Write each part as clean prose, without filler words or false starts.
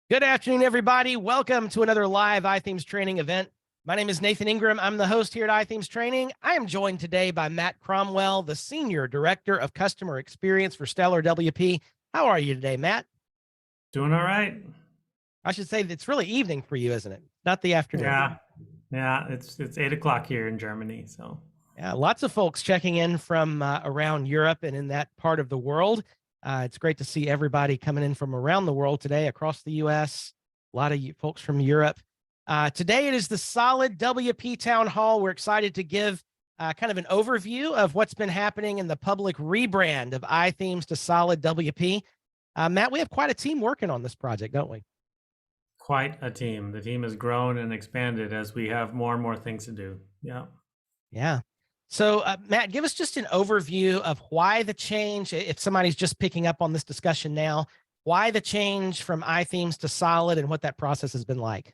Good afternoon, everybody. Welcome to another live iThemes training event. My name is Nathan Ingram. I'm the host here at iThemes Training. I am joined today by Matt Cromwell, the Senior Director of Customer Experience for SolidWP. How are you today, Matt? Doing all right. I should say it's really evening for you, isn't it? Not the afternoon. Yeah. It's 8 o'clock here in Germany. So Yeah, lots of folks checking in from around Europe and in that part of the world. It's great to see everybody coming in from around the world today, across the U.S., a lot of folks from Europe. Today, it is the SolidWP Town Hall. We're excited to give kind of an overview of what's been happening in the public rebrand of iThemes to SolidWP. Matt, we have quite a team working on this project, don't we? quite a team. The team has grown and expanded as we have more and more things to do. Yeah. Yeah. So, Matt, give us just an overview of why the change, if somebody's just picking up on this discussion now, why the change from iThemes to Solid and what that process has been like.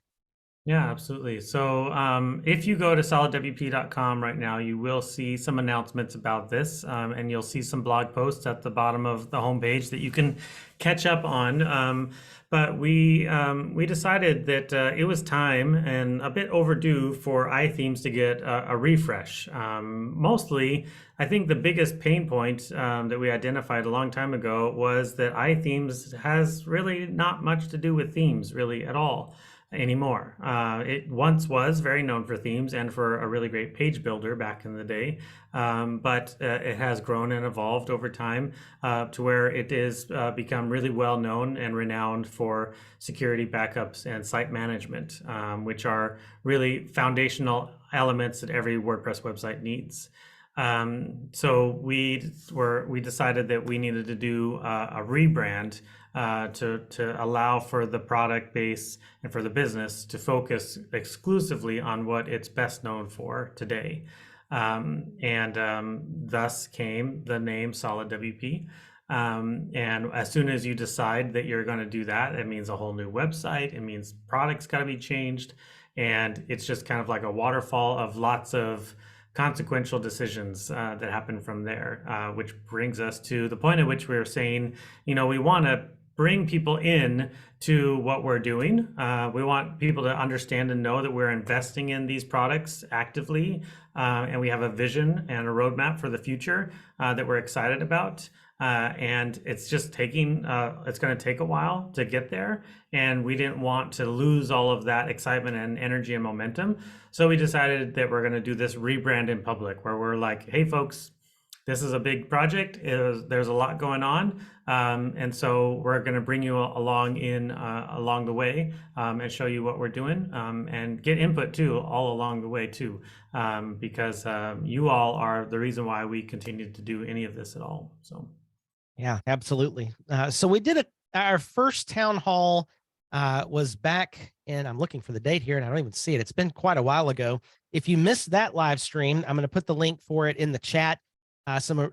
Yeah, absolutely. So if you go to solidwp.com right now, you will see some announcements about this, and you'll see some blog posts at the bottom of the homepage that you can catch up on. But we decided that it was time and a bit overdue for iThemes to get a refresh. Mostly, I think the biggest pain point that we identified a long time ago was that iThemes has really not much to do with themes really at all anymore. It once was very known for themes and for a really great page builder back in the day, but it has grown and evolved over time to where it is become really well known and renowned for security backups and site management, which are really foundational elements that every WordPress website needs. So we decided that we needed to do a rebrand to allow for the product base and for the business to focus exclusively on what it's best known for today. Thus came the name SolidWP. And as soon as you decide that you're going to do that, it means a whole new website. It means products got to be changed. And it's just kind of like a waterfall of lots of consequential decisions that happen from there, which brings us to the point at which we're saying, we want to bring people in to what we're doing. We want people to understand and know that we're investing in these products actively, and we have a vision and a roadmap for the future that we're excited about. And it's just it's going to take a while to get there. And we didn't want to lose all of that excitement and energy and momentum. So we decided that we're going to do this rebrand in public where we're like, hey, folks, this is a big project. There's a lot going on. And so we're going to bring you along the way and show you what we're doing and get input too, all along the way too, because you all are the reason why we continue to do any of this at all. So. Yeah, absolutely. So we did our first town hall was back in, I'm looking for the date here and I don't even see it. It's been quite a while ago. If you missed that live stream, I'm going to put the link for it in the chat. Some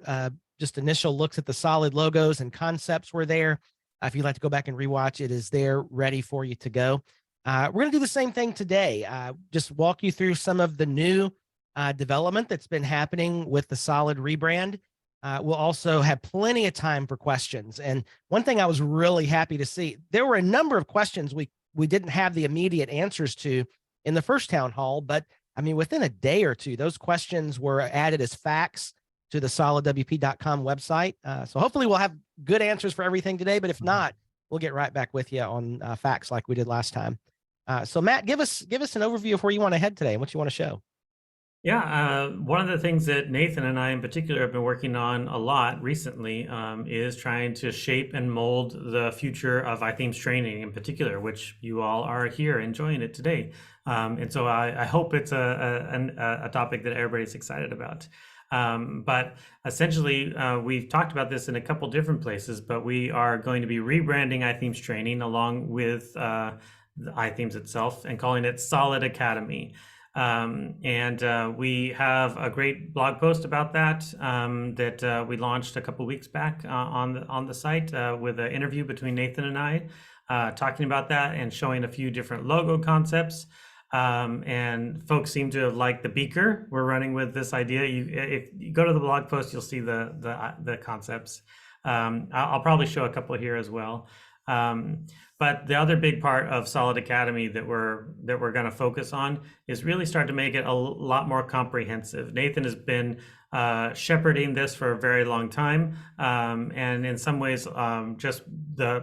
just initial looks at the Solid logos and concepts were there. If you'd like to go back and rewatch, it is there ready for you to go. We're going to do the same thing today. Just walk you through some of the new development that's been happening with the Solid rebrand. We'll also have plenty of time for questions. And one thing I was really happy to see, there were a number of questions we didn't have the immediate answers to in the first town hall, but I mean, within a day or two, those questions were added as facts to the solidwp.com website. So hopefully we'll have good answers for everything today, but if not, we'll get right back with you on facts like we did last time. So Matt, give us an overview of where you want to head today and what you want to show. Yeah, one of the things that Nathan and I in particular have been working on a lot recently is trying to shape and mold the future of iThemes training in particular, which you all are here enjoying it today. And so I hope it's a topic that everybody's excited about. But essentially, we've talked about this in a couple different places, but we are going to be rebranding iThemes training along with the iThemes itself and calling it Solid Academy. We have a great blog post about that that we launched a couple weeks back on the site with an interview between Nathan and I talking about that and showing a few different logo concepts. And folks seem to have liked the beaker. We're running with this idea. If you go to the blog post, you'll see the concepts. I'll probably show a couple here as well. But the other big part of Solid Academy that we're going to focus on is really start to make it a lot more comprehensive. Nathan has been shepherding this for a very long time, and in some ways, just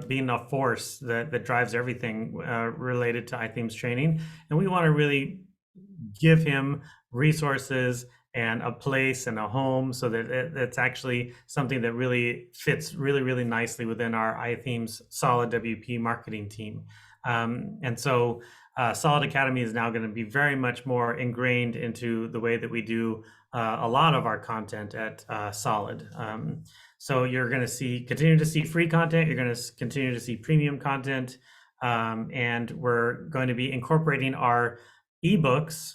being a force that drives everything related to iThemes training. And we want to really give him resources and a place and a home so that it's actually something that really fits really, really nicely within our iThemes SolidWP marketing team. And so Solid Academy is now going to be very much more ingrained into the way that we do a lot of our content at Solid. So you're going to continue to see free content. You're going to continue to see premium content. And we're going to be incorporating our ebooks.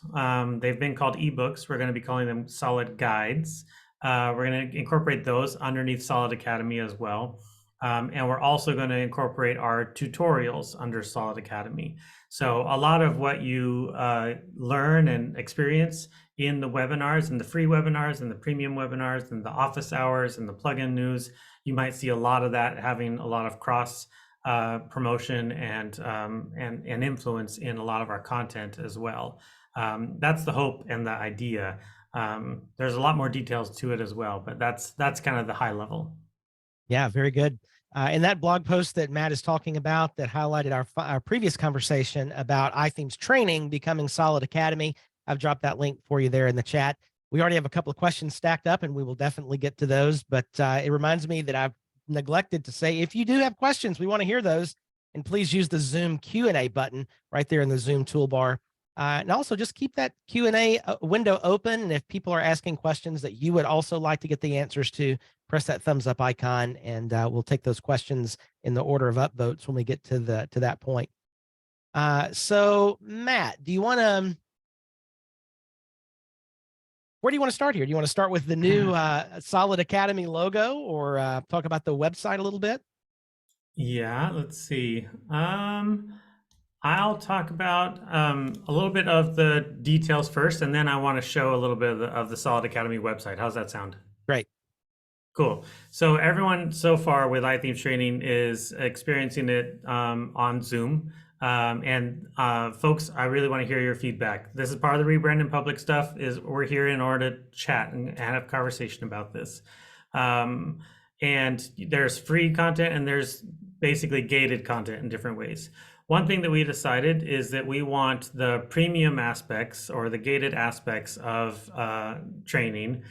They've been called ebooks. We're going to be calling them Solid Guides. We're going to incorporate those underneath Solid Academy as well. And we're also going to incorporate our tutorials under Solid Academy. So a lot of what you learn and experience in the webinars and the free webinars and the premium webinars and the office hours and the plugin news, you might see a lot of that having a lot of cross promotion and influence in a lot of our content as well. That's the hope and the idea. There's a lot more details to it as well, but that's kind of the high level. Yeah, very good. In that blog post that Matt is talking about that highlighted our previous conversation about iThemes training becoming Solid Academy, I've dropped that link for you there in the chat. We already have a couple of questions stacked up and we will definitely get to those, but it reminds me that I've neglected to say, if you do have questions, we want to hear those, and please use the Zoom Q&A button right there in the Zoom toolbar. And also just keep that Q&A window open. And if people are asking questions that you would also like to get the answers to, press that thumbs up icon, and we'll take those questions in the order of upvotes when we get to that point. So Matt, do you want to, where do you want to start here? Do you want to start with the new Solid Academy logo, or talk about the website a little bit? Yeah, let's see. I'll talk about a little bit of the details first, and then I want to show a little bit of the Solid Academy website. How's that sound? Great. Cool. So everyone so far with iThemes training is experiencing it on Zoom. Folks, I really want to hear your feedback. This is part of the rebrand in public stuff. We're here in order to chat and have conversation about this. And there's free content and there's basically gated content in different ways. One thing that we decided is that we want the premium aspects or the gated aspects of training,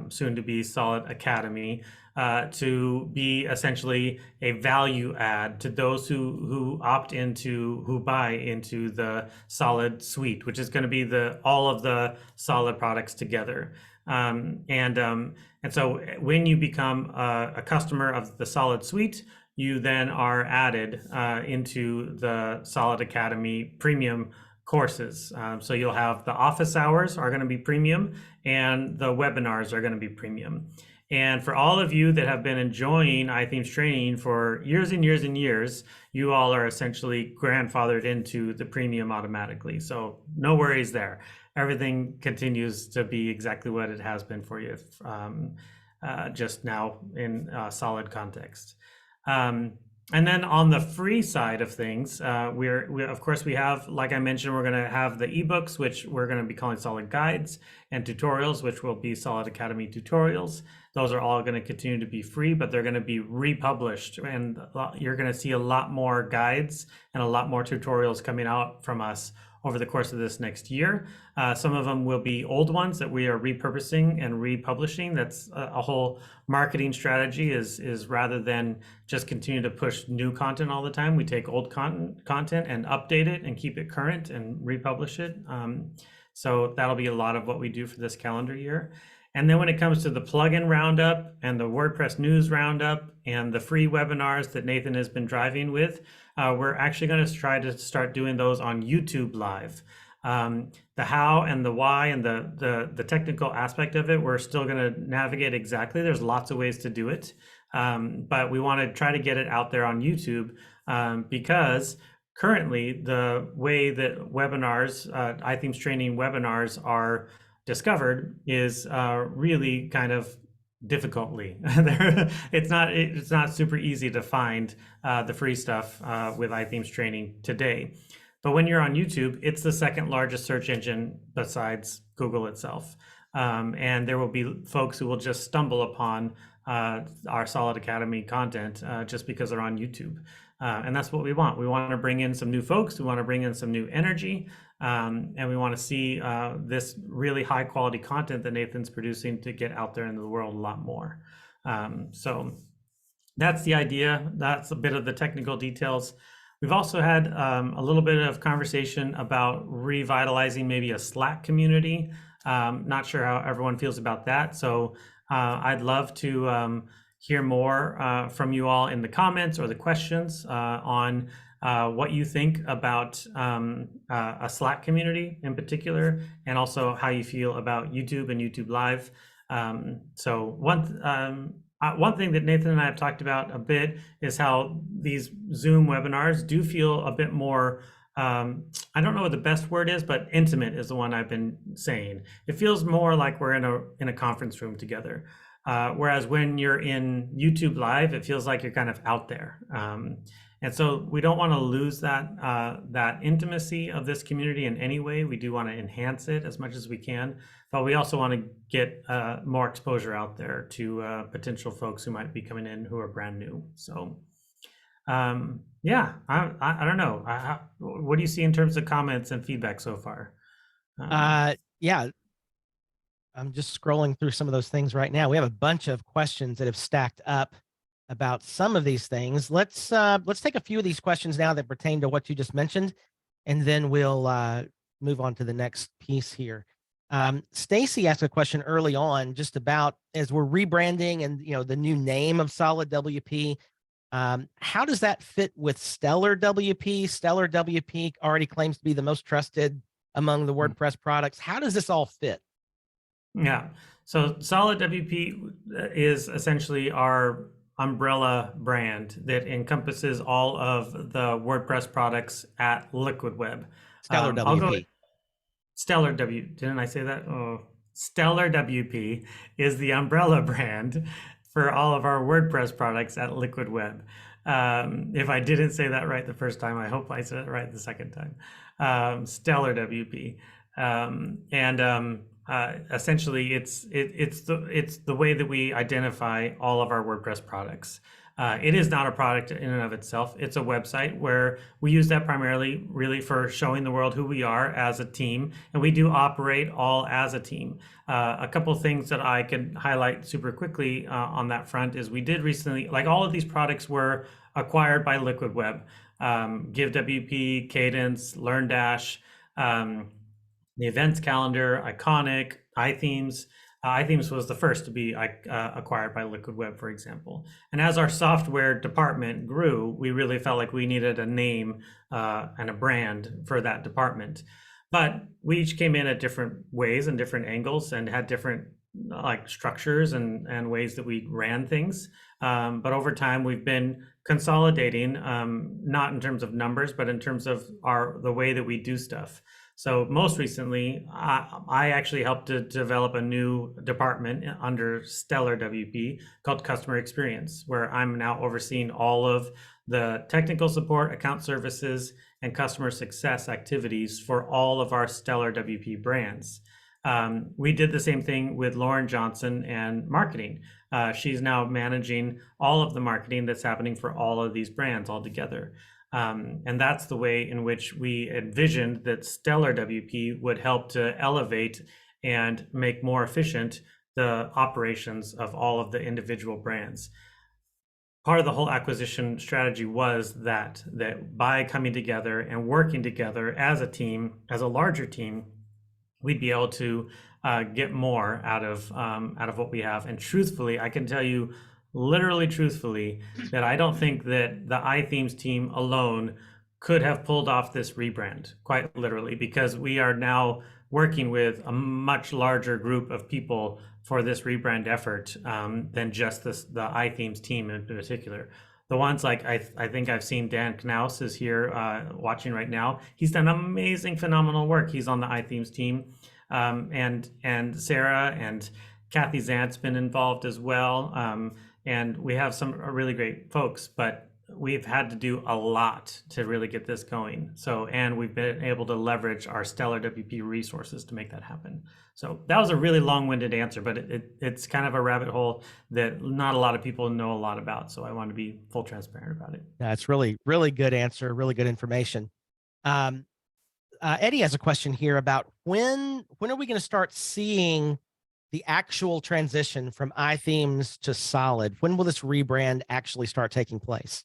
soon to be Solid Academy, to be essentially a value add to those who buy into the Solid suite, which is going to be all of the Solid products together. And so when you become a customer of the Solid suite, you then are added into the Solid Academy premium courses. So you'll have the office hours are going to be premium and the webinars are going to be premium. And for all of you that have been enjoying iThemes training for years and years and years, you all are essentially grandfathered into the premium automatically. So no worries there. Everything continues to be exactly what it has been for you, just now in Solid context. And then on the free side of things, we of course we have, like I mentioned, we're going to have the ebooks, which we're going to be calling Solid Guides, and tutorials, which will be Solid Academy tutorials. Those are all going to continue to be free, but they're going to be republished, and you're going to see a lot more guides and a lot more tutorials coming out from us over the course of this next year. Some of them will be old ones that we are repurposing and republishing. That's a whole marketing strategy, is rather than just continue to push new content all the time, we take old content and update it and keep it current and republish it. So that'll be a lot of what we do for this calendar year. And then when it comes to the plugin roundup and the WordPress news roundup and the free webinars that Nathan has been driving with, we're actually going to try to start doing those on YouTube Live. The how and the why and the technical aspect of it, we're still going to navigate exactly. There's lots of ways to do it, but we want to try to get it out there on YouTube because currently the way that webinars, iThemes training webinars are discovered is really kind of difficultly. It's not super easy to find the free stuff with iThemes training today. But when you're on YouTube, it's the second largest search engine besides Google itself. And there will be folks who will just stumble upon our Solid Academy content just because they're on YouTube. And that's what we want. We want to bring in some new folks. We want to bring in some new energy. And we want to see this really high quality content that Nathan's producing to get out there into the world a lot more. So that's the idea. That's a bit of the technical details. We've also had a little bit of conversation about revitalizing maybe a Slack community. Not sure how everyone feels about that. So I'd love to hear more from you all in the comments or the questions on what you think about a Slack community in particular, and also how you feel about YouTube and YouTube Live. So one thing that Nathan and I have talked about a bit is how these Zoom webinars do feel a bit more, I don't know what the best word is, but intimate is the one I've been saying. It feels more like we're in a conference room together. Whereas when you're in YouTube Live, it feels like you're kind of out there. And so we don't want to lose that intimacy of this community in any way. We do want to enhance it as much as we can, but we also want to get more exposure out there to potential folks who might be coming in who are brand new. So yeah, I don't know. What do you see in terms of comments and feedback so far? Yeah, I'm just scrolling through some of those things right now. We have a bunch of questions that have stacked up about some of these things. Let's take a few of these questions now that pertain to what you just mentioned, and then we'll move on to the next piece here. Stacy asked a question early on just about, as we're rebranding and the new name of SolidWP, how does that fit with StellarWP? StellarWP already claims to be the most trusted among the WordPress products. How does this all fit? Yeah, so SolidWP is essentially our umbrella brand that encompasses all of the WordPress products at LiquidWeb. StellarWP. Didn't I say that? Oh, StellarWP is the umbrella brand for all of our WordPress products at LiquidWeb. If I didn't say that right the first time, I hope I said it right the second time. StellarWP. Essentially, it's the way that we identify all of our WordPress products. It is not a product in and of itself. It's a website where we use that primarily really for showing the world who we are as a team, and we do operate all as a team. A couple of things that I could highlight super quickly on that front is we did recently, like all of these products were acquired by LiquidWeb. GiveWP, Cadence, LearnDash, the events calendar, Iconic, iThemes. iThemes was the first to be acquired by LiquidWeb, for example. And as our software department grew, we really felt like we needed a name and a brand for that department. But we each came in at different ways and different angles and had different structures and ways that we ran things. But over time, we've been consolidating, not in terms of numbers, but in terms of the way that we do stuff. So most recently, I actually helped to develop a new department under StellarWP called Customer Experience, where I'm now overseeing all of the technical support, account services, and customer success activities for all of our StellarWP brands. We did the same thing with Lauren Johnson and marketing. She's now managing all of the marketing that's happening for all of these brands all together. And that's the way in which we envisioned that StellarWP would help to elevate and make more efficient the operations of all of the individual brands. Part of the whole acquisition strategy was that by coming together and working together as a team, as a larger team, we'd be able to get more out of what we have. And truthfully, I can tell you, literally truthfully, that I don't think that the iThemes team alone could have pulled off this rebrand, quite literally, because we are now working with a much larger group of people for this rebrand effort than just the iThemes team in particular. The ones like I think I've seen Dan Knaus is here watching right now. He's done amazing, phenomenal work. He's on the iThemes team, and Sarah Kathy Zant's been involved as well. And we have some really great folks, but we've had to do a lot to really get this going. So, and we've been able to leverage our stellar WP resources to make that happen. So that was a really long-winded answer, but it's kind of a rabbit hole that not a lot of people know a lot about. So I want to be full transparent about it. That's really, really good answer. Really good information. Eddie has a question here about when are we going to start seeing the actual transition from iThemes to Solid? When will this rebrand actually start taking place?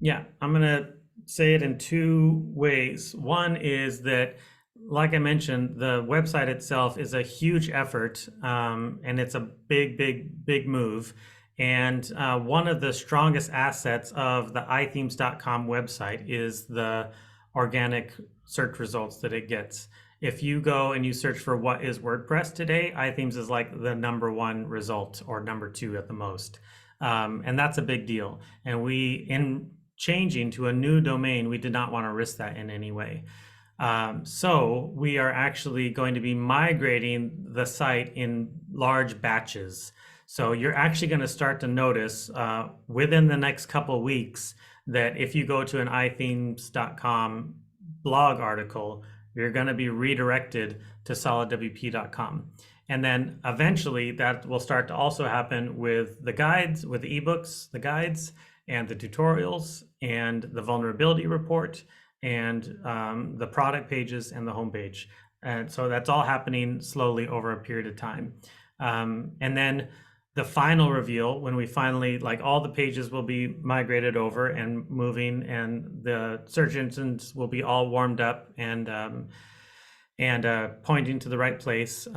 Yeah, I'm going to say it in two ways. One is that, like I mentioned, the website itself is a huge effort, and it's a big move. And one of the strongest assets of the iThemes.com website is the organic search results that it gets. If you go and you search for what is WordPress today, iThemes is like the #1 result, or #2 at the most. And that's a big deal. And in changing to a new domain, we did not want to risk that in any way. So we are actually going to be migrating the site in large batches. So you're actually going to start to notice within the next couple of weeks that if you go to an iThemes.com blog article, you're going to be redirected to solidwp.com. And then eventually that will start to also happen with the guides, with the ebooks, the guides, and the tutorials, and the vulnerability report, and the product pages, and the homepage. And so that's all happening slowly over a period of time. And then the final reveal, when we finally, like, all the pages will be migrated over and moving, and the search engines will be all warmed up and pointing to the right place.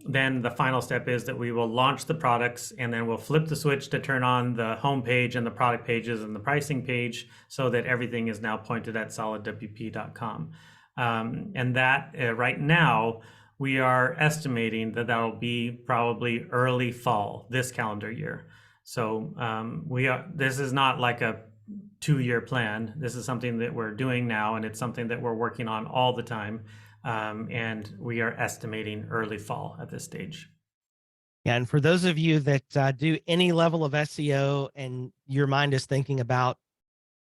Then the final step is that we will launch the products, and then we'll flip the switch to turn on the home page and the product pages and the pricing page, so that everything is now pointed at solidwp.com. And that right now, we are estimating that that'll be probably early fall this calendar year. So this is not like a 2-year plan. This is something that we're doing now, and it's something that we're working on all the time. And we are estimating early fall at this stage. Yeah, and for those of you that do any level of SEO and your mind is thinking about,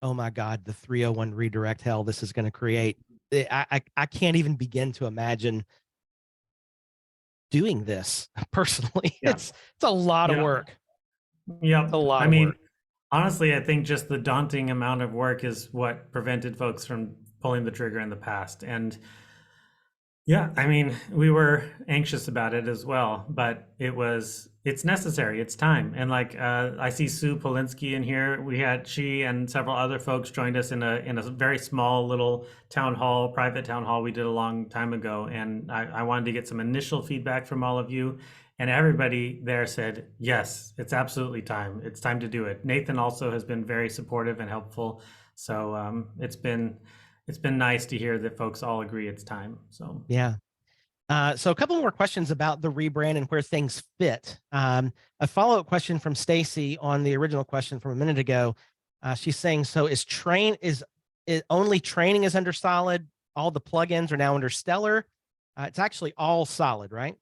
oh my God, the 301 redirect hell this is going to create, I can't even begin to imagine doing this personally. Yeah. It's a lot of work. Yeah, a lot of work. Honestly, I think just the daunting amount of work is what prevented folks from pulling the trigger in the past. And yeah, I mean, we were anxious about it as well, but it's necessary. It's time. And like, I see Sue Polinsky in here. She and several other folks joined us in a very small little private town hall we did a long time ago. And I wanted to get some initial feedback from all of you. And everybody there said, yes, it's absolutely time. It's time to do it. Nathan also has been very supportive and helpful. So it's been nice to hear that folks all agree it's time. So yeah. So a couple more questions about the rebrand and where things fit. A follow-up question from Stacy on the original question from a minute ago. She's saying, so is only training is under Solid? All the plugins are now under Stellar? It's actually all Solid, right?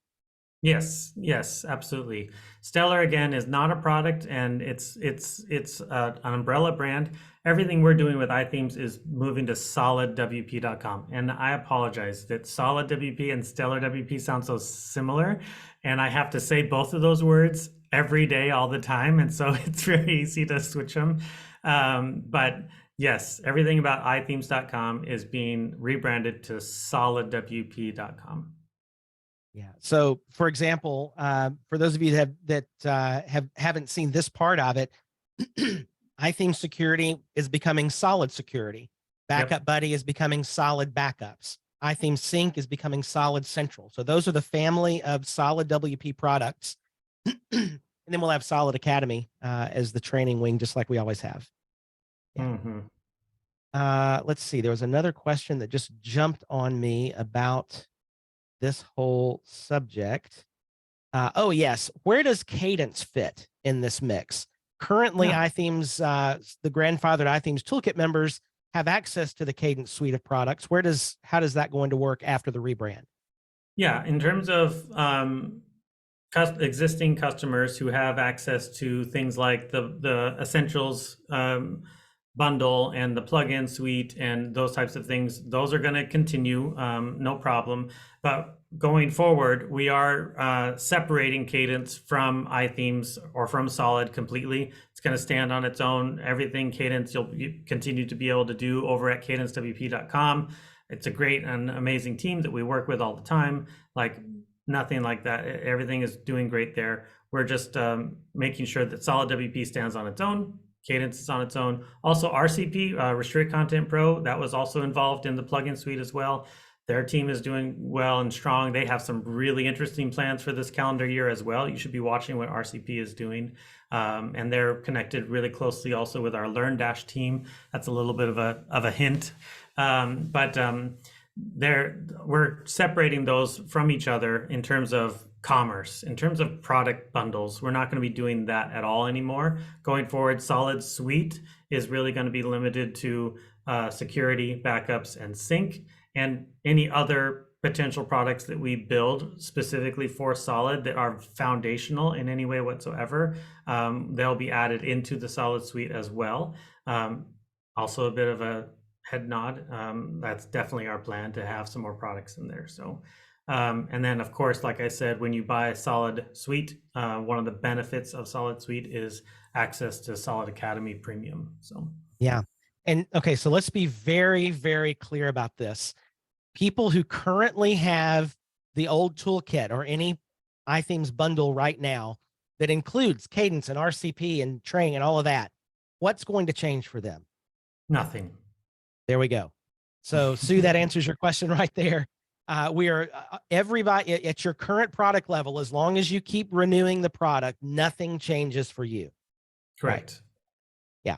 Yes, absolutely. Stellar, again, is not a product, and it's an umbrella brand. Everything we're doing with iThemes is moving to solidwp.com. And I apologize that SolidWP and StellarWP sound so similar, and I have to say both of those words every day, all the time, and so it's very easy to switch them. But yes, everything about iThemes.com is being rebranded to solidwp.com. Yeah. So, for example, for those of you that haven't seen this part of it, iThemes Security is becoming Solid Security. Backup Buddy is becoming Solid Backups. iThemes Sync is becoming Solid Central. So those are the family of Solid WP products. And then we'll have Solid Academy as the training wing, just like we always have. Yeah. Let's see. There was another question that just jumped on me about this whole subject. Oh, yes. Where does Cadence fit in this mix? Currently, iThemes, the grandfathered iThemes Toolkit members have access to the Cadence suite of products. How does that going to work after the rebrand? Yeah, in terms of existing customers who have access to things like the Essentials bundle and the plugin suite and those types of things, those are going to continue, no problem. But going forward, we are separating Cadence from iThemes or from Solid completely. It's going to stand on its own. Everything Cadence you'll continue to be able to do over at cadencewp.com. It's a great and amazing team that we work with all the time. Like, nothing like that. Everything is doing great there. We're just making sure that SolidWP stands on its own. Cadence is on its own. Also, RCP, Restrict Content Pro, that was also involved in the plugin suite as well. Their team is doing well and strong. They have some really interesting plans for this calendar year as well. You should be watching what RCP is doing. And they're connected really closely also with our LearnDash team. That's a little bit of a hint. We're separating those from each other in terms of commerce. In terms of product bundles, we're not going to be doing that at all anymore. Going forward, Solid Suite is really going to be limited to security, backups, and sync, and any other potential products that we build specifically for Solid that are foundational in any way whatsoever. They'll be added into the Solid Suite as well. Also a bit of a head nod. That's definitely our plan, to have some more products in there. So, and then of course, like I said, when you buy a Solid Suite, one of the benefits of Solid Suite is access to Solid Academy Premium. So Yeah. And okay, so let's be very, very clear about this. People who currently have the old toolkit or any iThemes bundle right now that includes Cadence and RCP and Train and all of that, what's going to change for them? nothing. There we go. So Sue, that answers your question right there. We are everybody at your current product level, as long as you keep renewing the product, nothing changes for you. Correct. Right? Yeah.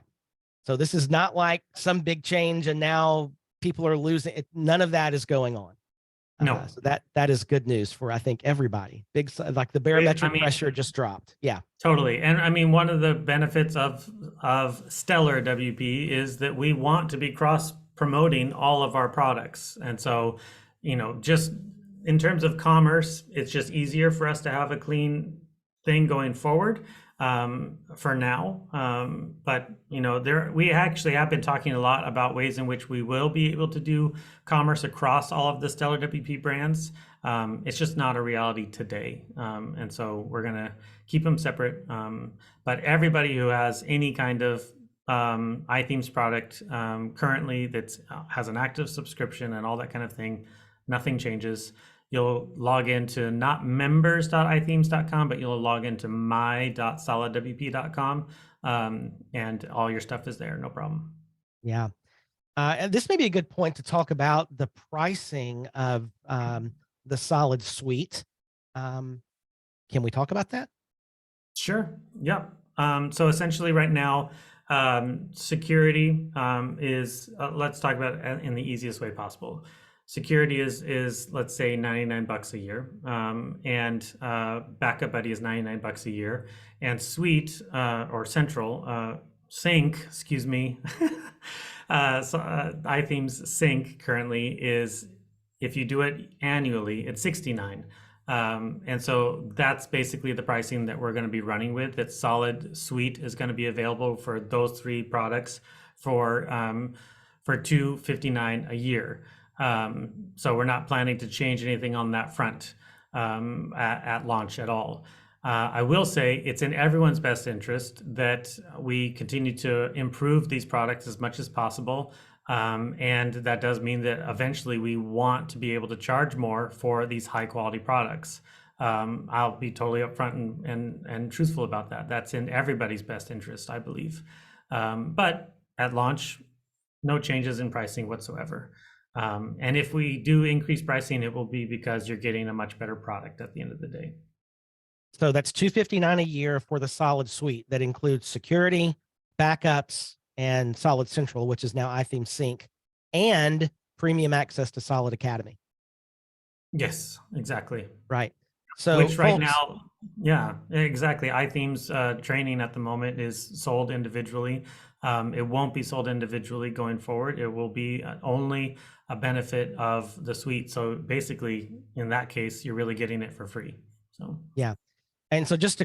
So this is not like some big change and now people are losing it. None of that is going on. No. So that is good news for, I think, everybody. Big, like the barometric pressure just dropped. Yeah. Totally. And I mean, one of the benefits of Stellar WP is that we want to be cross promoting all of our products. And so, just in terms of commerce, it's just easier for us to have a clean thing going forward for now. But we actually have been talking a lot about ways in which we will be able to do commerce across all of the Stellar WP brands. It's just not a reality today. And so we're going to keep them separate. But everybody who has any kind of iThemes product currently that has an active subscription and all that kind of thing, nothing changes. You'll log into not members.ithemes.com, but you'll log into my.solidwp.com, and all your stuff is there. No problem. Yeah. And this may be a good point to talk about the pricing of the Solid Suite. Can we talk about that? Sure. Yeah. So essentially right now, security is, let's talk about it in the easiest way possible. Security is let's say $99 a year, and Backup Buddy is $99 a year, and Suite or Central Sync, excuse me, iThemes Sync currently is, if you do it annually, it's $69. And so that's basically the pricing that we're going to be running with. That Solid Suite is going to be available for those three products for $259 a year. So we're not planning to change anything on that front at launch at all. I will say it's in everyone's best interest that we continue to improve these products as much as possible. And that does mean that eventually we want to be able to charge more for these high quality products. I'll be totally upfront and truthful about that. That's in everybody's best interest, I believe. But at launch, no changes in pricing whatsoever. And if we do increase pricing, it will be because you're getting a much better product at the end of the day. So that's $259 a year for the Solid Suite. That includes security, backups, and Solid Central, which is now iThemes Sync, and premium access to Solid Academy. Yes, exactly. Right. So which right now, yeah, exactly. iThemes training at the moment is sold individually. It won't be sold individually going forward. It will be only a benefit of the suite. So basically, in that case, you're really getting it for free. So yeah. And so just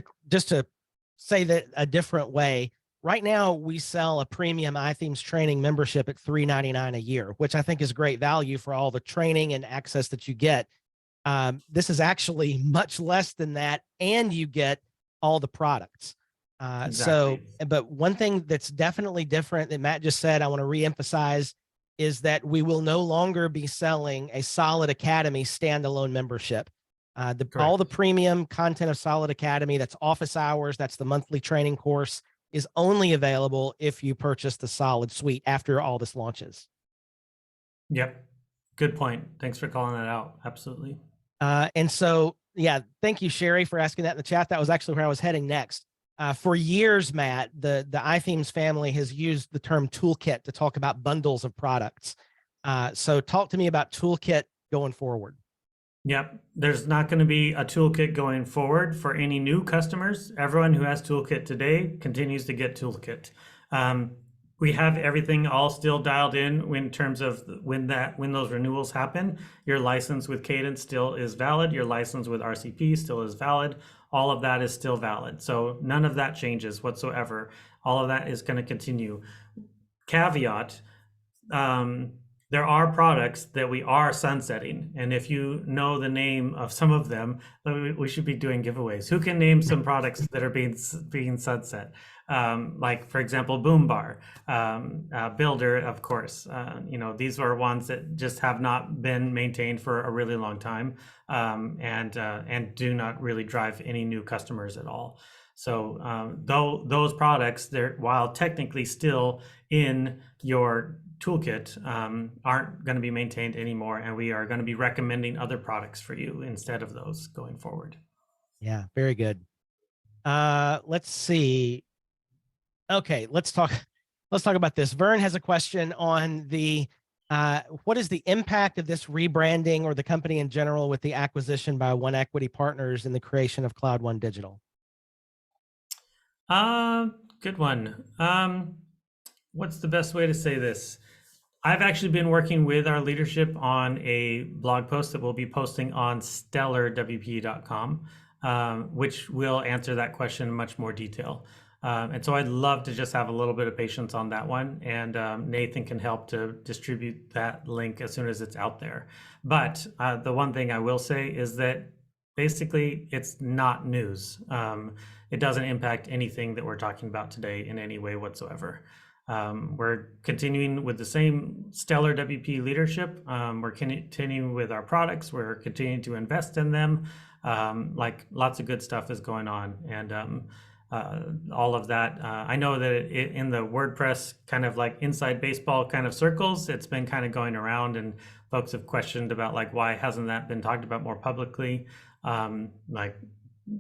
to say that a different way, right now we sell a premium iThemes training membership at $3.99 a year, which I think is great value for all the training and access that you get. This is actually much less than that, and you get all the products. Exactly. But one thing that's definitely different that Matt just said, I want to reemphasize, is that we will no longer be selling a Solid Academy standalone membership. All the Correct. premium content of Solid Academy, that's office hours, that's the monthly training course, is only available if you purchase the Solid Suite after all this launches. Yep. Good point. Thanks for calling that out. Absolutely. And so, yeah, thank you, Sherry, for asking that in the chat. That was actually where I was heading next. For years, Matt, the iThemes family has used the term toolkit to talk about bundles of products. So talk to me about toolkit going forward. Yep. There's not going to be a toolkit going forward for any new customers. Everyone who has toolkit today continues to get toolkit. We have everything all still dialed in terms of when those renewals happen. Your license with Cadence still is valid. Your license with RCP still is valid. All of that is still valid. So none of that changes whatsoever. All of that is going to continue. Caveat, there are products that we are sunsetting. And if you know the name of some of them, we should be doing giveaways. Who can name some products that are being sunset? Like, for example, Boombar, Builder, of course. These are ones that just have not been maintained for a really long time, and do not really drive any new customers at all. So though those products, they're, while technically still in your toolkit, aren't going to be maintained anymore, and we are going to be recommending other products for you instead of those going forward. Yeah, very good. Let's see. Okay, let's talk about this. Vern has a question on the what is the impact of this rebranding or the company in general with the acquisition by One Equity Partners and the creation of Cloud One Digital? Good one. What's the best way to say this? I've actually been working with our leadership on a blog post that we'll be posting on stellarwp.com, which will answer that question in much more detail. And so I'd love to just have a little bit of patience on that one. And Nathan can help to distribute that link as soon as it's out there. But the one thing I will say is that basically it's not news. It doesn't impact anything that we're talking about today in any way whatsoever. We're continuing with the same stellar WP leadership. We're continuing with our products. We're continuing to invest in them. Like, lots of good stuff is going on. And all of that. I know that in the WordPress kind of like inside baseball kind of circles, it's been kind of going around, and folks have questioned about, like, why hasn't that been talked about more publicly?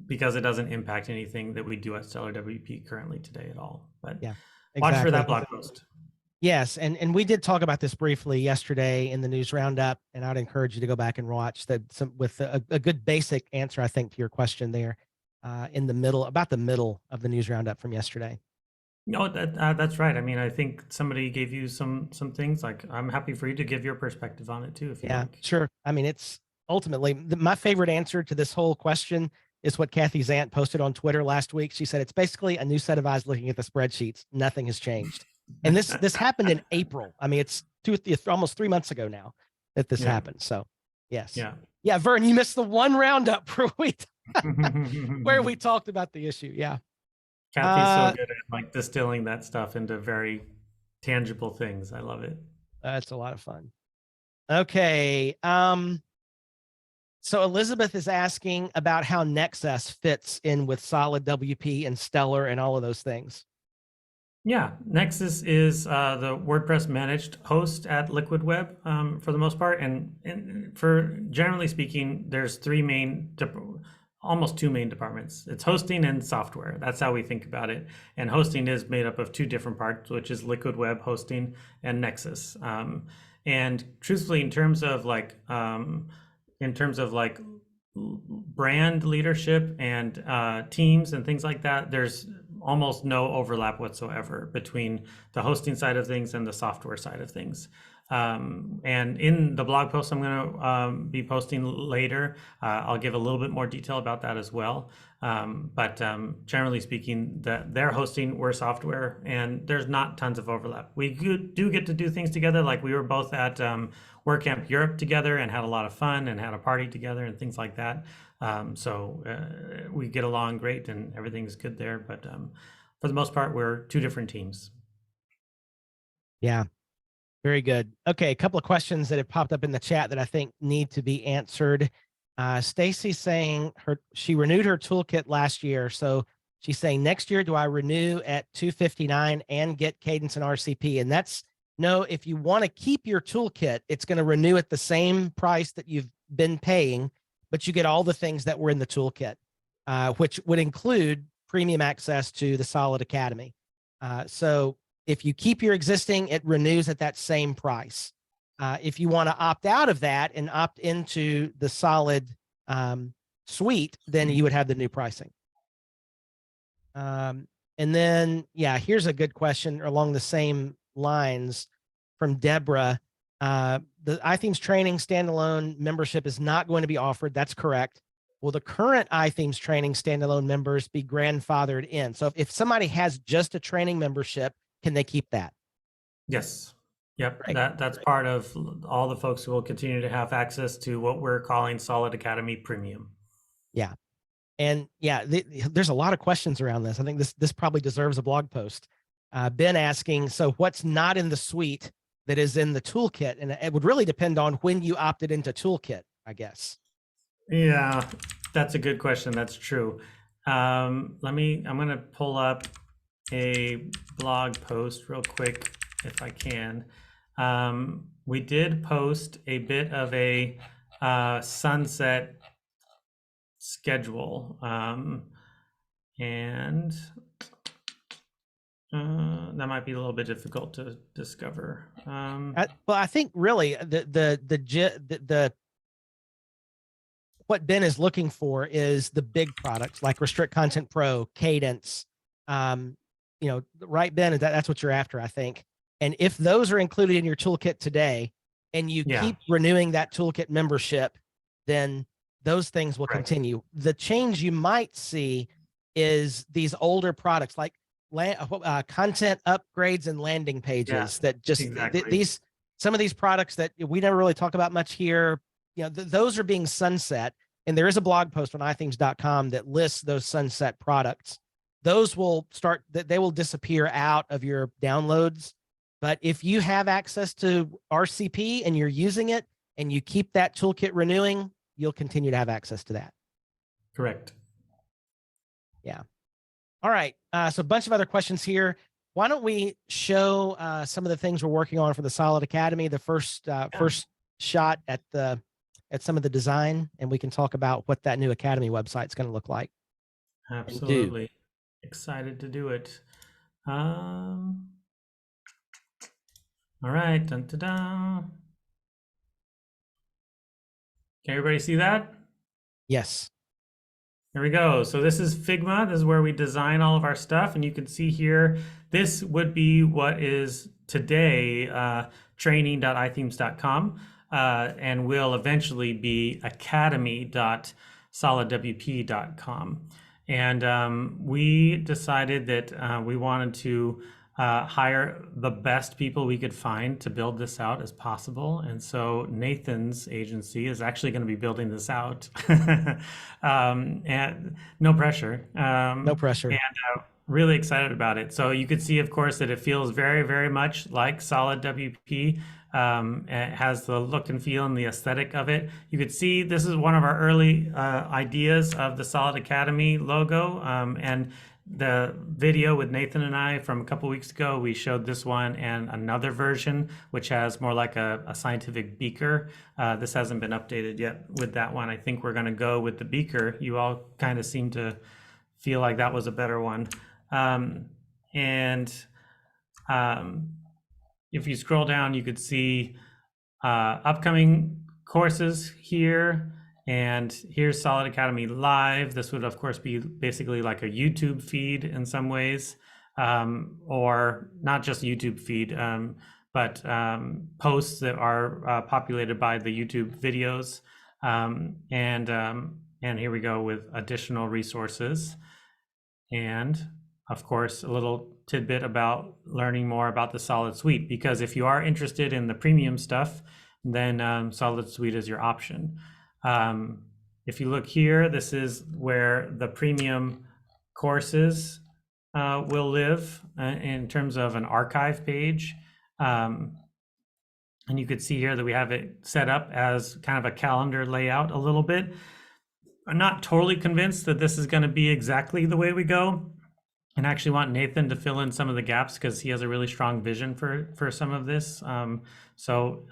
Because it doesn't impact anything that we do at Stellar WP currently today at all. But yeah, exactly. Watch for that blog post. Yes, and we did talk about this briefly yesterday in the news roundup, and I'd encourage you to go back and watch that with a good basic answer, I think, to your question there. In the middle, about the middle of the news roundup from yesterday. No, that's right. I mean, I think somebody gave you some things. Like, I'm happy for you to give your perspective on it too, if you like. Sure. I mean, it's ultimately my favorite answer to this whole question is what Kathy Zant posted on Twitter last week. She said it's basically a new set of eyes looking at the spreadsheets. Nothing has changed, and this happened in April. I mean, it's almost 3 months ago now that this happened. So, yes, yeah. Vern, you missed the one roundup per week. Where we talked about the issue. Yeah. Kathy's so good at like distilling that stuff into very tangible things. I love it. That's a lot of fun. Okay. So Elizabeth is asking about how Nexus fits in with Solid WP and Stellar and all of those things. Yeah, Nexus is the WordPress managed host at Liquid Web for the most part. And for generally speaking, there's almost two main departments. It's hosting and software. That's how we think about it. And hosting is made up of two different parts, which is Liquid Web hosting and Nexus. And truthfully, in terms of like brand leadership and teams and things like that, there's almost no overlap whatsoever between the hosting side of things and the software side of things. And in the blog post I'm going to be posting later, I'll give a little bit more detail about that as well. But generally speaking, they're hosting, we're software, and there's not tons of overlap. We do get to do things together, like we were both at WordCamp Europe together and had a lot of fun and had a party together and things like that. So we get along great and everything's good there. But for the most part, we're two different teams. Yeah. Very good. Okay, a couple of questions that have popped up in the chat that I think need to be answered. Stacy's saying she renewed her toolkit last year, so she's saying next year, do I renew at $259 and get Cadence and RCP? And that's no. If you want to keep your toolkit, it's going to renew at the same price that you've been paying, but you get all the things that were in the toolkit, which would include premium access to the Solid Academy. So if you keep your existing, it renews at that same price. If you want to opt out of that and opt into the Solid suite, then you would have the new pricing. And then, yeah, here's a good question along the same lines from Deborah. The iThemes training standalone membership is not going to be offered. That's correct. Will the current iThemes training standalone members be grandfathered in? So if somebody has just a training membership, can they keep that? Yes. Yep. Right. That's part of all the folks who will continue to have access to what we're calling Solid Academy Premium. Yeah. And yeah, there's a lot of questions around this. I think this probably deserves a blog post. Ben asking, so what's not in the suite that is in the toolkit? And it would really depend on when you opted into toolkit, I guess. Yeah, that's a good question. That's true. I'm going to pull up a blog post real quick if I can. We did post a bit of a sunset schedule, and that might be a little bit difficult to discover. Well, I think really the what Ben is looking for is the big products like Restrict Content Pro, Cadence, right, Ben? That's what you're after, I think. And if those are included in your toolkit today and you keep renewing that toolkit membership, then those things will continue. The change you might see is these older products like content upgrades and landing pages that just some of these products that we never really talk about much here, those are being sunset. And there is a blog post on iThemes.com that lists those sunset products. Those will they will disappear out of your downloads. But if you have access to RCP and you're using it and you keep that toolkit renewing, you'll continue to have access to that. Correct. Yeah. All right. So a bunch of other questions here. Why don't we show some of the things we're working on for the Solid Academy, the first shot at some of the design, and we can talk about what that new Academy website is going to look like. Absolutely. Excited to do it. All right. Dun, dun, dun. Can everybody see that? Yes. There we go. So this is Figma. This is where we design all of our stuff. And you can see here, this would be what is today training.ithemes.com and will eventually be academy.solidwp.com. And we decided that we wanted to hire the best people we could find to build this out as possible. And so Nathan's agency is actually going to be building this out. And no pressure. No pressure. And really excited about it. So you could see, of course, that it feels very, very much like SolidWP. It has the look and feel and the aesthetic of it. You could see this is one of our early ideas of the Solid Academy logo. And the video with Nathan and I from a couple weeks ago, we showed this one and another version, which has more like a scientific beaker. This hasn't been updated yet with that one. I think we're going to go with the beaker. You all kind of seem to feel like that was a better one. If you scroll down, you could see upcoming courses here. And here's Solid Academy Live. This would, of course, be basically like a YouTube feed in some ways, or not just YouTube feed. but posts that are populated by the YouTube videos. And here we go with additional resources. And of course, a little tidbit about learning more about the Solid Suite, because if you are interested in the premium stuff, then Solid Suite is your option. If you look here, this is where the premium courses will live in terms of an archive page. And you could see here that we have it set up as kind of a calendar layout a little bit. I'm not totally convinced that this is going to be exactly the way we go, and I actually want Nathan to fill in some of the gaps because he has a really strong vision for some of this. So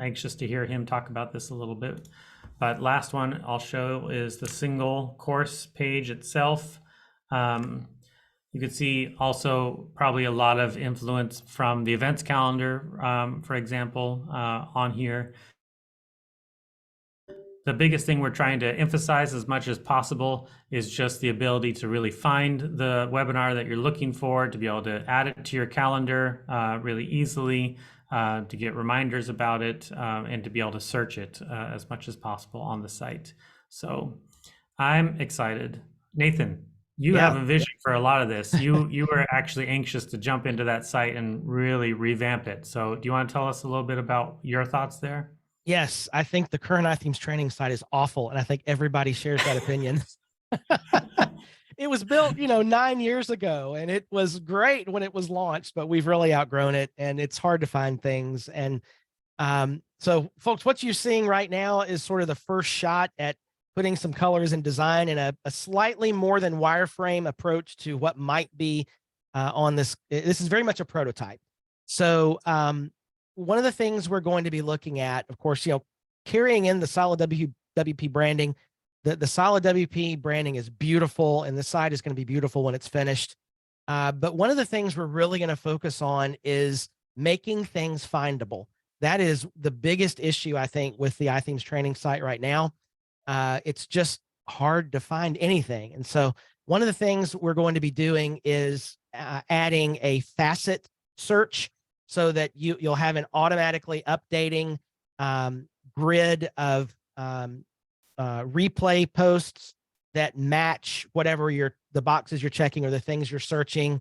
anxious to hear him talk about this a little bit. But last one I'll show is the single course page itself. You could see also probably a lot of influence from the events calendar, for example, on here. The biggest thing we're trying to emphasize as much as possible is just the ability to really find the webinar that you're looking for, to be able to add it to your calendar really easily, to get reminders about it, and to be able to search it as much as possible on the site. So I'm excited. Nathan, you have a vision for a lot of this. You were actually anxious to jump into that site and really revamp it. So do you want to tell us a little bit about your thoughts there? Yes, I think the current iThemes training site is awful, and I think everybody shares that opinion. It was built, 9 years ago, and it was great when it was launched, but we've really outgrown it, and it's hard to find things. And so, folks, what you're seeing right now is sort of the first shot at putting some colors and design in a slightly more than wireframe approach to what might be on this. This is very much a prototype. So one of the things we're going to be looking at, of course, carrying in the SolidWP branding. The SolidWP branding is beautiful, and the site is going to be beautiful when it's finished. But one of the things we're really going to focus on is making things findable. That is the biggest issue, I think, with the iThemes training site right now. It's just hard to find anything. And so one of the things we're going to be doing is adding a facet search so that you'll have an automatically updating grid of replay posts that match whatever the boxes you're checking or the things you're searching,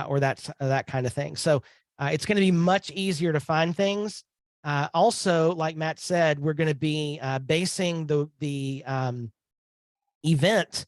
or that kind of thing. So it's going to be much easier to find things. Also, like Matt said, we're going to be basing the event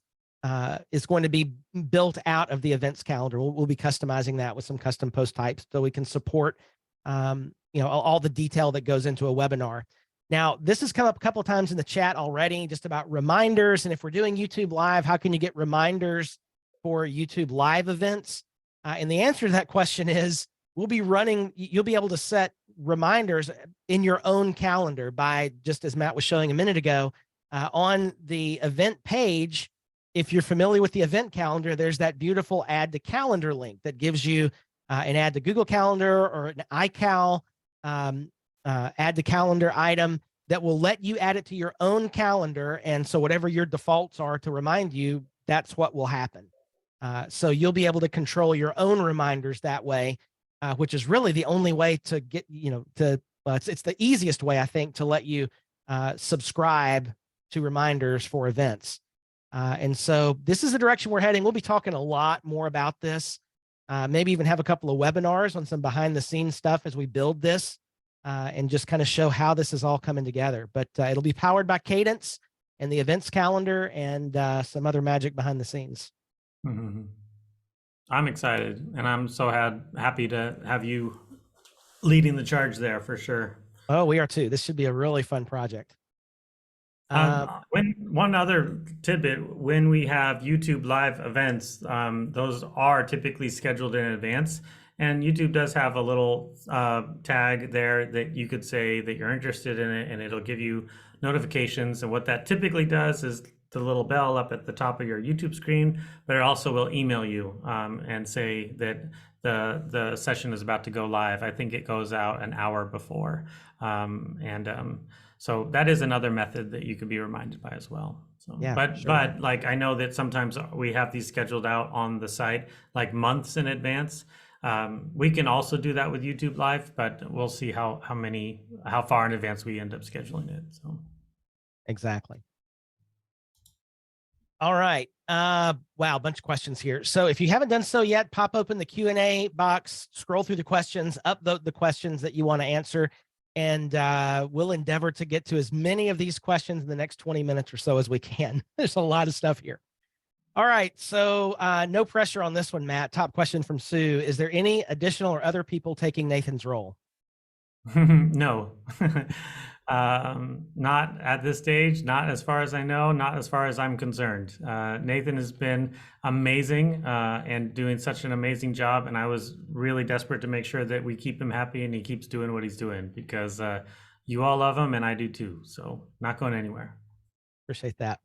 is going to be built out of the events calendar. We'll be customizing that with some custom post types so we can support all the detail that goes into a webinar. Now, this has come up a couple of times in the chat already, just about reminders. And if we're doing YouTube Live, how can you get reminders for YouTube Live events? And the answer to that question is you'll be able to set reminders in your own calendar by, just as Matt was showing a minute ago, on the event page. If you're familiar with the event calendar, there's that beautiful add to calendar link that gives you an add to Google Calendar or an iCal add to calendar item that will let you add it to your own calendar. And so whatever your defaults are to remind you, that's what will happen. So you'll be able to control your own reminders that way, which is really the only way to get, it's the easiest way, I think, to let you subscribe to reminders for events. And so this is the direction we're heading. We'll be talking a lot more about this, maybe even have a couple of webinars on some behind the scenes stuff as we build this, and just kind of show how this is all coming together. But it'll be powered by Cadence and the events calendar and some other magic behind the scenes. Mm-hmm. I'm excited, and I'm so happy to have you leading the charge there for sure. Oh, we are too. This should be a really fun project. One other tidbit, when we have YouTube Live events, those are typically scheduled in advance. And YouTube does have a little tag there that you could say that you're interested in it, and it'll give you notifications. And what that typically does is the little bell up at the top of your YouTube screen, but it also will email you and say that the session is about to go live. I think it goes out an hour before. So that is another method that you can be reminded by as well. So, yeah, but like, I know that sometimes we have these scheduled out on the site like months in advance. We can also do that with YouTube Live, but we'll see how far in advance we end up scheduling it. So Exactly. All right. Wow, a bunch of questions here. So if you haven't done so yet, pop open the Q&A box, scroll through the questions, upvote the questions that you want to answer, and we'll endeavor to get to as many of these questions in the next 20 minutes or so as we can. There's a lot of stuff here. All right. So no pressure on this one, Matt. Top question from Sue. Is there any additional or other people taking Nathan's role? No, not at this stage, not as far as I know, not as far as I'm concerned. Nathan has been amazing and doing such an amazing job. And I was really desperate to make sure that we keep him happy and he keeps doing what he's doing because you all love him and I do too. So not going anywhere. Appreciate that.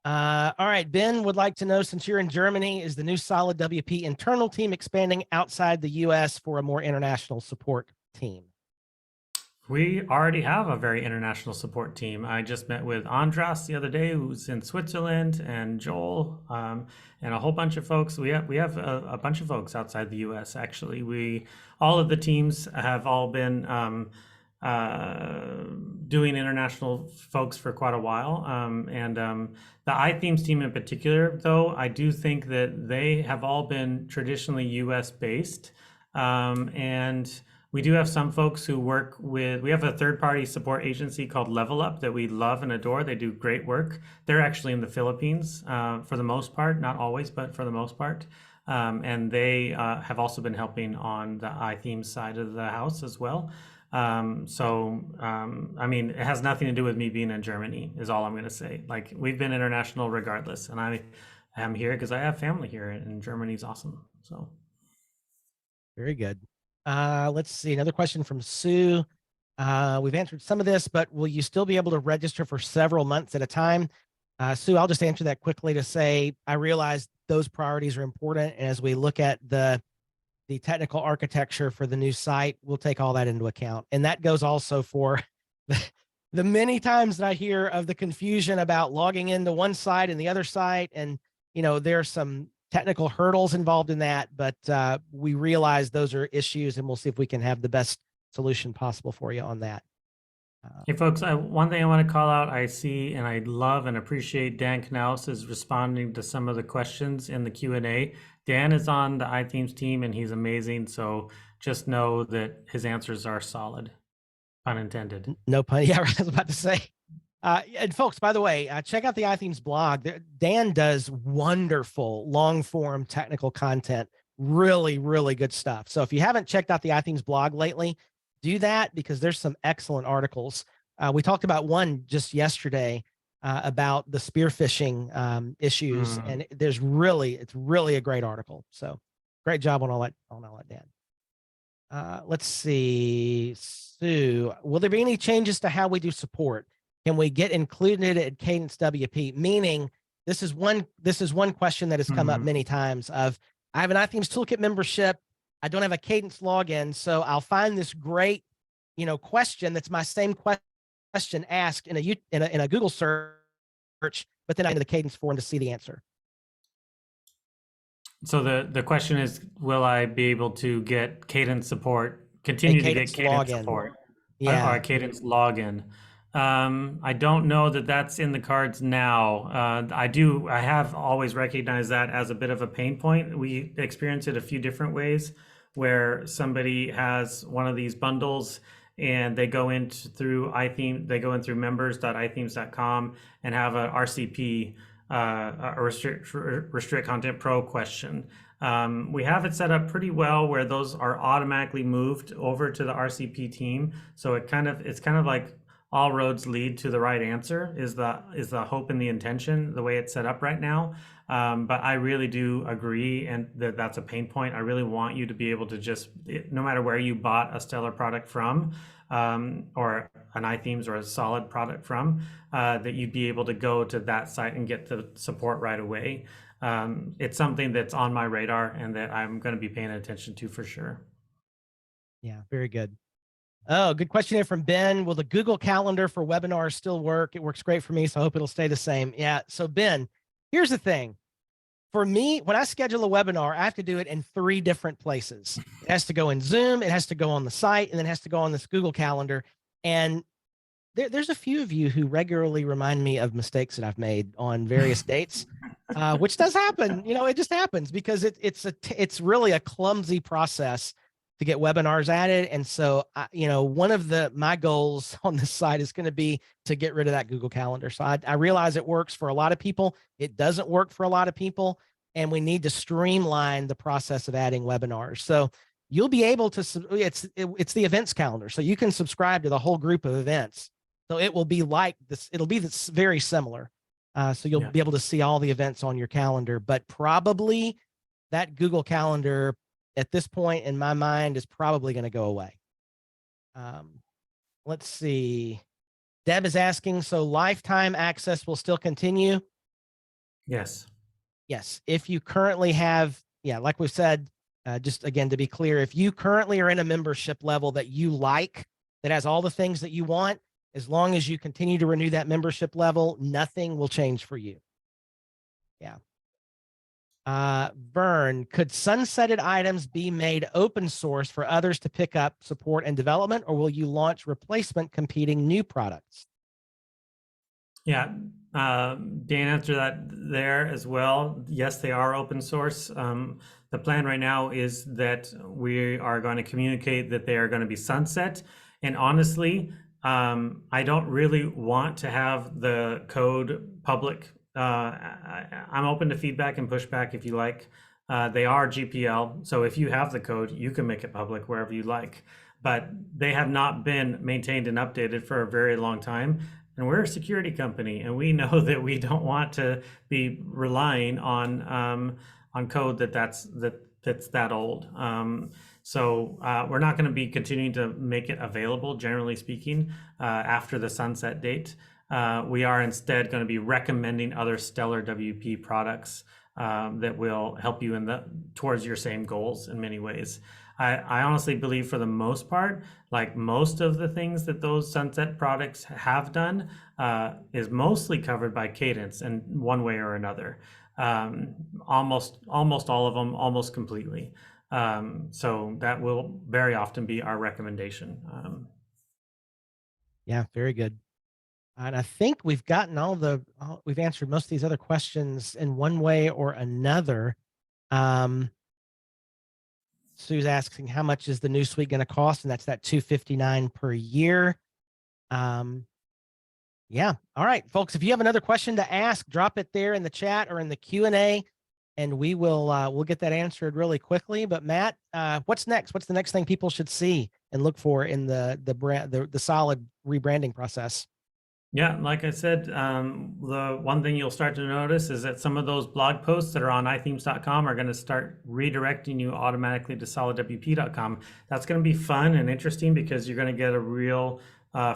All right. Ben would like to know, since you're in Germany, is the new SolidWP internal team expanding outside the US for a more international support team? We already have a very international support team. I just met with Andras the other day, who's in Switzerland, and Joel, and a whole bunch of folks. We have a bunch of folks outside the U.S. Actually, all of the teams have all been doing international folks for quite a while, and the iThemes team in particular, though, I do think that they have all been traditionally U.S. based, and we do have some folks who work with, we have a third-party support agency called Level Up that we love and adore. They do great work. They're actually in the Philippines for the most part, not always, but for the most part. And they have also been helping on the iThemes side of the house as well. I mean, it has nothing to do with me being in Germany is all I'm going to say. Like, we've been international regardless. And I am here because I have family here and Germany's awesome. So. Very good. Let's see. Another question from Sue. We've answered some of this, but will you still be able to register for several months at a time? Sue, I'll just answer that quickly to say, I realize those priorities are important. And as we look at the technical architecture for the new site, we'll take all that into account. And that goes also for the many times that I hear of the confusion about logging into one site and the other site. And, you know, there's some technical hurdles involved in that, but we realize those are issues, and we'll see if we can have the best solution possible for you on that. Hey folks, one thing I want to call out, I see and I love and appreciate Dan Knaus is responding to some of the questions in the Q&A. Dan is on the iThemes team and he's amazing, so just know that his answers are solid, pun intended. No pun, yeah, I was about to say. And folks, by the way, check out the iThemes blog. Dan does wonderful long-form technical content, really, really good stuff. So if you haven't checked out the iThemes blog lately, do that because there's some excellent articles. We talked about one just yesterday about the spearfishing issues, and it's really a great article. So great job on all that, Dan. Let's see, Sue, will there be any changes to how we do support? Can we get included at Cadence WP? Meaning, this is one question that has come up many times of, I have an iThemes Toolkit membership. I don't have a Cadence login. So I'll find this great, question that's my same question asked in a Google search, but then I into the Cadence forum to see the answer. So the question is, will I be able to get Cadence support, continue to get Cadence support? Yeah. Or a Cadence login? I don't know that that's in the cards now. I have always recognized that as a bit of a pain point. We experience it a few different ways where somebody has one of these bundles and they go in through iThemes, they go in through members.ithemes.com and have a RCP, a restrict content pro question. We have it set up pretty well where those are automatically moved over to the RCP team. So it's kind of like all roads lead to the right answer is the hope and the intention, the way it's set up right now. But I really do agree, and that's a pain point. I really want you to be able to just, no matter where you bought a Stellar product from, or an iThemes or a Solid product from, that you'd be able to go to that site and get the support right away. It's something that's on my radar and that I'm going to be paying attention to for sure. Yeah, very good. Oh, good question here from Ben. Will the Google Calendar for webinars still work? It works great for me, so I hope it'll stay the same. Yeah. So Ben, here's the thing. For me, when I schedule a webinar, I have to do it in 3 different places. It has to go in Zoom, it has to go on the site, and then it has to go on this Google Calendar. And there's a few of you who regularly remind me of mistakes that I've made on various dates, which does happen. It just happens because it's really a clumsy process to get webinars added. And so, one of my goals on this site is going to be to get rid of that Google Calendar. So I realize it works for a lot of people. It doesn't work for a lot of people, and we need to streamline the process of adding webinars. So you'll be able to, it's the events calendar. So you can subscribe to the whole group of events. So it will be like this. It'll be this very similar. So you'll be able to see all the events on your calendar, but probably that Google Calendar at this point in my mind is probably going to go away. Let's see. Deb is asking, so lifetime access will still continue? Yes. Yes. If you currently have, like we said, just again, to be clear, if you currently are in a membership level that you like, that has all the things that you want, as long as you continue to renew that membership level, nothing will change for you. Yeah. Vern, could sunsetted items be made open source for others to pick up, support, and development, or will you launch replacement competing new products? Yeah, Dan answered that there as well. Yes, they are open source. The plan right now is that we are going to communicate that they are going to be sunset. And honestly, I don't really want to have the code public. I'm open to feedback and pushback if you like. They are GPL, so if you have the code, you can make it public wherever you like. But they have not been maintained and updated for a very long time. And we're a security company, and we know that we don't want to be relying on code that's that old. So we're not going to be continuing to make it available, generally speaking, after the sunset date. We are instead going to be recommending other stellar WP products that will help you towards your same goals in many ways. I honestly believe for the most part, like most of the things that those sunset products have done is mostly covered by Cadence in one way or another. Almost all of them, almost completely. So that will very often be our recommendation. Yeah, very good. And I think we've gotten we've answered most of these other questions in one way or another. Sue's asking, how much is the new suite going to cost? And that's that $259 per year. Yeah. All right, folks, if you have another question to ask, drop it there in the chat or in the Q&A, and we'll get that answered really quickly. But Matt, what's next? What's the next thing people should see and look for in the solid rebranding process? Yeah, like I said, the one thing you'll start to notice is that some of those blog posts that are on iThemes.com are going to start redirecting you automatically to SolidWP.com. That's going to be fun and interesting because you're going to get a real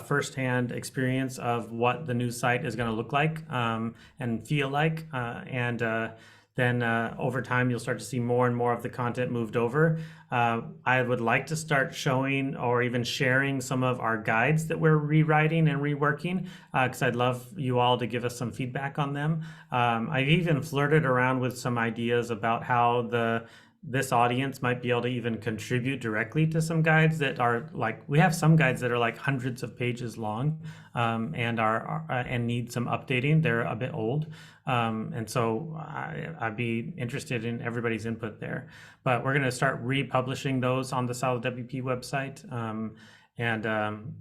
firsthand experience of what the new site is going to look like and feel like. Then over time, you'll start to see more and more of the content moved over. I would like to start showing or even sharing some of our guides that we're rewriting and reworking, because I'd love you all to give us some feedback on them. I've even flirted around with some ideas about how this audience might be able to even contribute directly to some guides that are we have some guides that are like hundreds of pages long and need some updating. They're a bit old. And so I'd be interested in everybody's input there. But we're going to start republishing those on the SolidWP website. And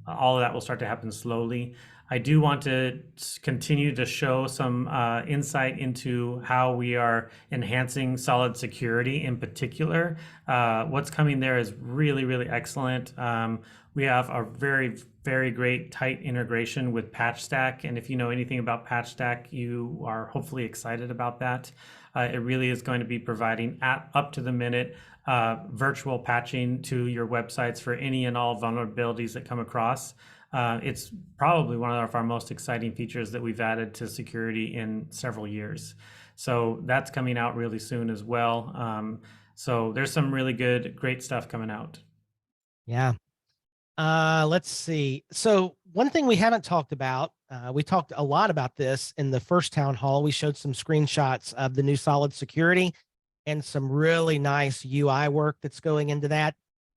all of that will start to happen slowly. I do want to continue to show some insight into how we are enhancing solid security in particular. What's coming there is really, really excellent. We have a very, very great tight integration with PatchStack. And if you know anything about PatchStack, you are hopefully excited about that. It really is going to be providing up to the minute virtual patching to your websites for any and all vulnerabilities that come across. It's probably one of our most exciting features that we've added to security in several years. So that's coming out really soon as well. So there's some really great stuff coming out. Yeah. Let's see. So one thing we haven't talked about We talked a lot about this in the first town hall. We showed some screenshots of the new Solid Security and some really nice UI work that's going into that.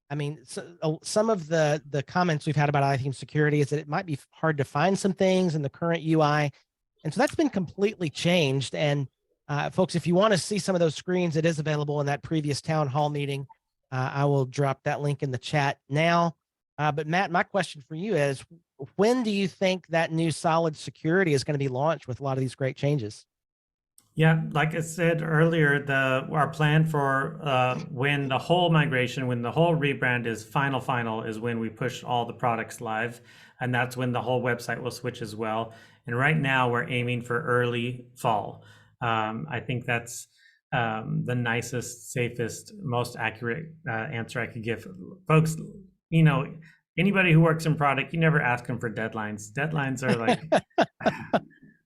I mean, some of the comments we've had about iThemes security is that it might be hard to find some things in the current UI. And so that's been completely changed. And folks, if you want to see some of those screens, it is available in that previous town hall meeting. I will drop that link in the chat now. But Matt, my question for you is, when do you think that new Solid Security is going to be launched with a lot of these great changes? Yeah, like I said earlier, our plan for when the whole migration, when the whole rebrand is final is when we push all the products live, and that's when the whole website will switch as well. And right now we're aiming for early fall. I think that's the nicest, safest, most accurate answer I could give. Folks, you know, anybody who works in product, you never ask them for deadlines. Deadlines are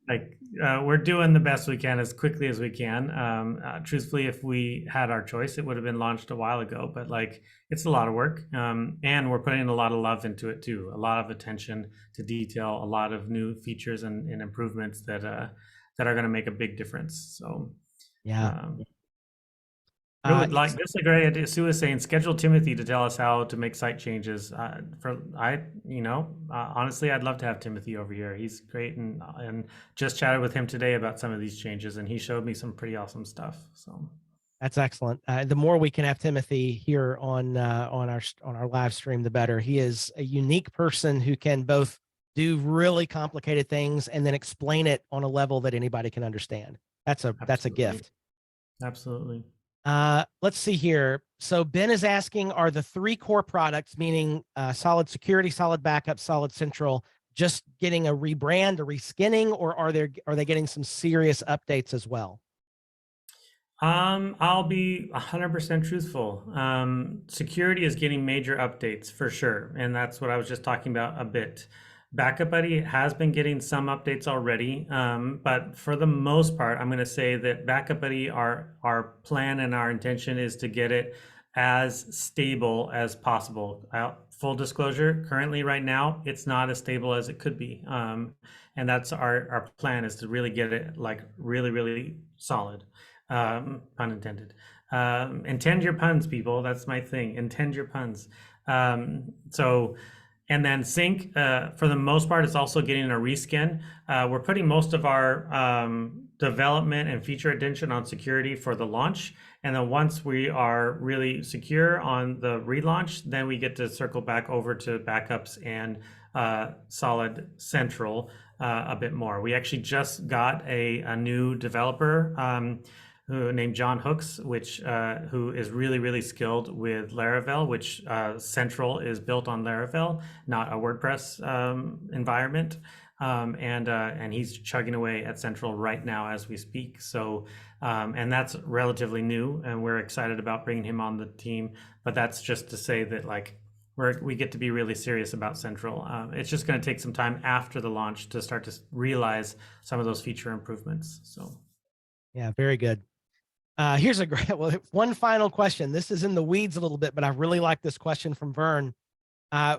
like we're doing the best we can as quickly as we can. Truthfully, if we had our choice, it would have been launched a while ago, but like it's a lot of work. And we're putting a lot of love into it too, a lot of attention to detail, a lot of new features and improvements that are going to make a big difference. So yeah. Really, like this is a great idea. Sue is saying, schedule Timothy to tell us how to make site changes. Honestly, I'd love to have Timothy over here. He's great, and just chatted with him today about some of these changes, and he showed me some pretty awesome stuff. So that's excellent. The more we can have Timothy here on our live stream, the better. He is a unique person who can both do really complicated things and then explain it on a level that anybody can understand. That's a gift. Absolutely. Let's see here. So Ben is asking, are the 3 core products, meaning Solid Security, Solid Backup, Solid Central, just getting a rebrand, a reskinning, or are they getting some serious updates as well? I'll be 100% truthful. Security is getting major updates for sure, and that's what I was just talking about a bit. Backup Buddy has been getting some updates already, but for the most part, I'm going to say that Backup Buddy, our plan and our intention is to get it as stable as possible. Full disclosure, currently right now, it's not as stable as it could be. And that's our plan, is to really get it like really, really solid, pun intended. Intend your puns, people. That's my thing. Intend your puns. And then Sync, for the most part, it's also getting a reskin. We're putting most of our development and feature attention on security for the launch. And then once we are really secure on the relaunch, then we get to circle back over to backups and Solid Central a bit more. We actually just got a new developer named John Hooks, who is really, really skilled with Laravel, which Central is built on Laravel, not a WordPress environment. And he's chugging away at Central right now as we speak. So, and that's relatively new, and we're excited about bringing him on the team. But that's just to say that like we get to be really serious about Central. It's just going to take some time after the launch to start to realize some of those feature improvements. So, yeah, very good. Here's a great one final question. This is in the weeds a little bit, but I really like this question from Vern.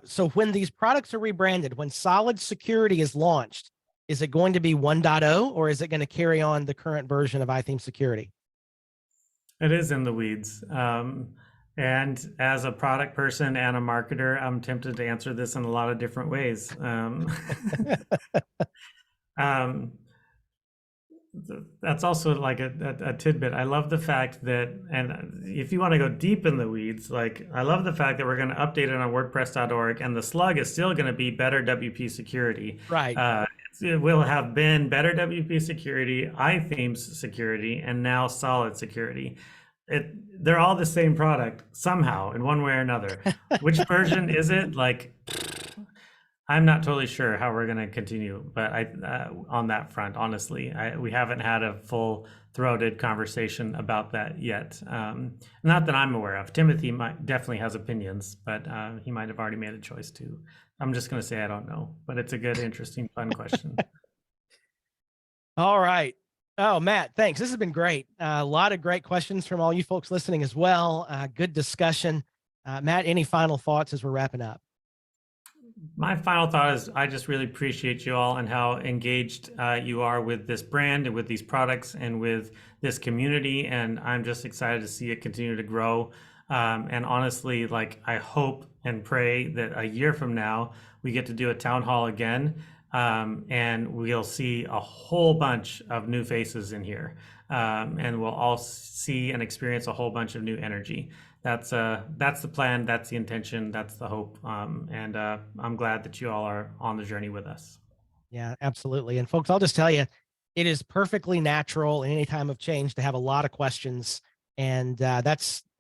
So when these products are rebranded, when Solid Security is launched, is it going to be 1.0 or is it going to carry on the current version of iThemes Security? It is in the weeds. And as a product person and a marketer, I'm tempted to answer this in a lot of different ways. That's also like a tidbit. I love the fact that, and if you want to go deep in the weeds, like I love the fact that we're going to update it on WordPress.org, and the slug is still going to be Better WP Security. Right. It will have been Better WP Security, iThemes Security, and now Solid Security. They're all the same product somehow in one way or another. Which version is it? Like, I'm not totally sure how we're going to continue, but on that front, honestly, we haven't had a full-throated conversation about that yet. Not that I'm aware of. Timothy definitely has opinions, but he might have already made a choice too. I'm just going to say I don't know, but it's a good, interesting, fun question. All right. Oh, Matt, thanks. This has been great. A lot of great questions from all you folks listening as well. Good discussion. Matt, any final thoughts as we're wrapping up? My final thought is I just really appreciate you all and how engaged you are with this brand and with these products and with this community. And I'm just excited to see it continue to grow. And honestly, like I hope and pray that a year from now we get to do a town hall again, and we'll see a whole bunch of new faces in here, and we'll all see and experience a whole bunch of new energy. That's the plan, that's the intention, that's the hope, and I'm glad that you all are on the journey with us. Yeah, absolutely. And folks, I'll just tell you, it is perfectly natural in any time of change to have a lot of questions. And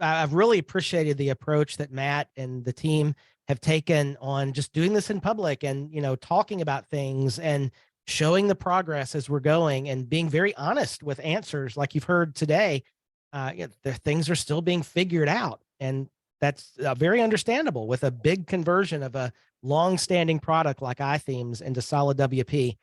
I've really appreciated the approach that Matt and the team have taken on just doing this in public and, talking about things and showing the progress as we're going and being very honest with answers like you've heard today. The things are still being figured out. And that's very understandable with a big conversion of a long-standing product like iThemes into SolidWP.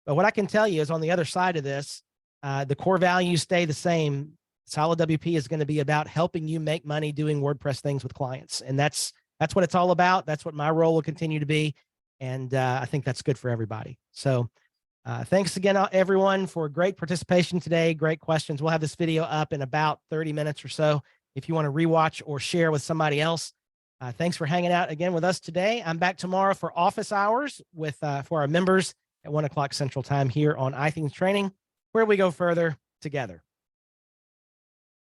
But what I can tell you is on the other side of this, the core values stay the same. SolidWP is going to be about helping you make money doing WordPress things with clients. And that's what it's all about. That's what my role will continue to be. And I think that's good for everybody. So thanks again, everyone, for great participation today. Great questions. We'll have this video up in about 30 minutes or so if you want to rewatch or share with somebody else. Thanks for hanging out again with us today. I'm back tomorrow for office hours for our members at 1 o'clock Central Time here on iThemes Training, where we go further together.